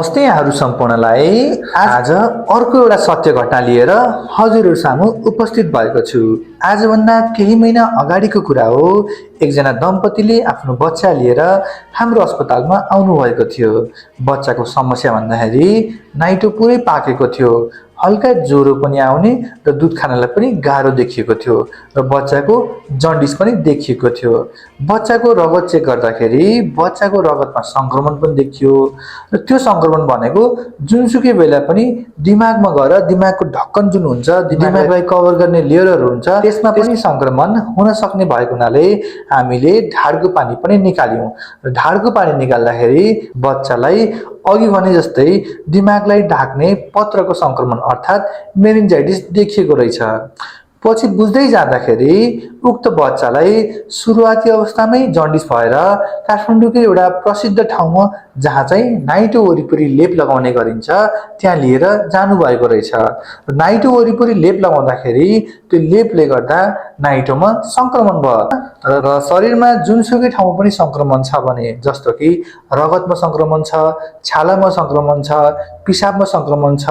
नमस्ते यहाँहरू सम्पूर्णलाई। आज अर्को एउटा सत्य घटना लिएर हजुरहरू सामु उपस्थित भएको छु। आजभन्दा केही महिना अगाडिको कुरा हो। एकजना दम्पतिले आफ्नो बच्चा लिएर हाम्रो अस्पतालमा आउनु भएको थियो। बच्चाको समस्या भन्दाखेरि नाइटो पुरै पाकेको थियो, हल्का ज्वरो पनि आउने र दुध खानलाई पनि गाह्रो देखिएको थियो र बच्चाको जन्डिस पनि देखिएको थियो। बच्चाको रगत चेक गर्दाखेरि बच्चाको रगतमा संक्रमण पनि देखियो र त्यो संक्रमण भनेको जुनसुकै बेला पनि दिमागमा गएर दिमागको ढक्कन जुन हुन्छ, दिमागलाई कभर गर्ने लेयरहरू हुन्छ, त्यसमा पनि संक्रमण हुन सक्ने भएको हुनाले हामीले ढाडको पानी पनि निकाल्यौं र ढाडको पानी निकाल्दाखेरि बच्चालाई अघि भने जस्तै दिमागलाई ढाक्ने पत्रको संक्रमण अर्थात् मेनिन्जाइटिस देखिएको रहेछ। पछि बुझ्दै जाँदाखेरि उक्त बच्चालाई सुरुवाती अवस्थामै जन्डिस भएर काठमाडौँकै एउटा प्रसिद्ध ठाउँमा जहाँ चाहिँ नाइटो वरिपरि लेप लगाउने गरिन्छ त्यहाँ लिएर जानुभएको रहेछ। नाइटो वरिपरि लेप लगाउँदाखेरि त्यो लेपले गर्दा नाइटोमा संक्रमण भयो र शरीरमा जुनसुकै ठाउँमा पनि संक्रमण छ भने, जस्तो कि रगतमा संक्रमण छ, छालामा संक्रमण छ, पिसाबमा संक्रमण छ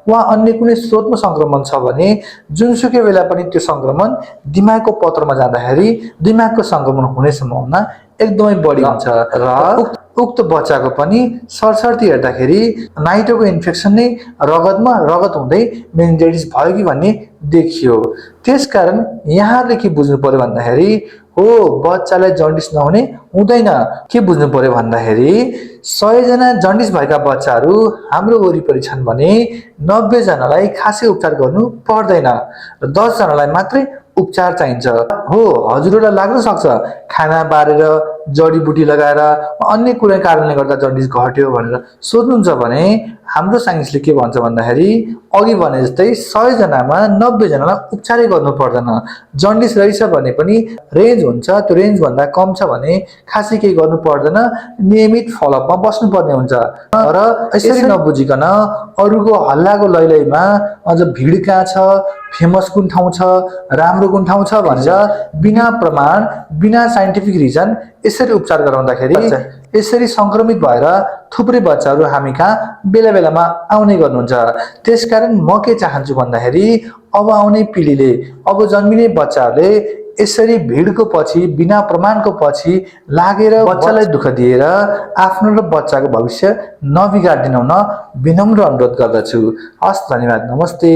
वा अन्य कुनै स्रोतमा संक्रमण छ भने जुनसुकै बेला पनि त्यो संक्रमण दिमागको पत्रमा जाँदाखेरि दिमागको संक्रमण हुने सम्भावना एकदमै बढी हुन्छ र उक्त बच्चाको पनि सरसर्ती हेर्दाखेरि नाइटोको इन्फेक्सन नै रगत हुँदै मेनिन्जाइटिस भयो कि भन्ने देखियो। त्यसकारण यहाँले के बुझ्नु पर्यो भन्दाखेरि हो बच्चालाई जन्डिस नहुने हुँदैन। के बुझ्नु पर्यो भन्दाखेरि 100 जना जन्डिस भएका बच्चाहरू हाम्रो वरिपरि छन् भने 90 जनालाई खासै उपचार गर्नु पर्दैन र 10 जनालाई मात्रै उपचार चाहिन्छ। हो हजुरहरूलाई लाग्न सक्छ खाना बारेर जडीबुटी लगाएर अन्य कुनै कारणले गर्दा जन्डिस घट्यो भनेर सोध्नुहुन्छ भने हाम्रो साइन्सले के भन्छ भन्दाखेरि अघि भने जस्तै 100 जनामा 90 जनालाई उपचारै गर्नु पर्दैन। जन्डिस रहेछ भने पनि रेन्ज हुन्छ, त्यो रेन्ज भन्दा कम छ भने खासै केही गर्नु पर्दैन, नियमित फलोअपमा बस्नुपर्ने हुन्छ। र यसरी नबुझिकन अरूको हल्लाको लैलैमा अझ भिड कहाँ छ, फेमस कुन ठाउँ छ, राम्रो कुन ठाउँ छ भनेर बिना प्रमाण बिना साइन्टिफिक रिजन यसरी उपचार गराउँदाखेरि यसरी संक्रमित भएर थुप्रै बच्चाहरू हामी कहाँ बेला बेलामा आउने गर्नुहुन्छ। त्यसकारण म के चाहन्छु भन्दाखेरि अब आउने पिढीले, अब जन्मिने बच्चाहरूले यसरी भिडको पछि बिना प्रमाणको पछि लागेर बच्चालाई दुःख दिएर आफ्नो र बच्चाको भविष्य नबिगार्दिनौ न विनम्र अनुरोध गर्दछु। हस्, धन्यवाद, नमस्ते।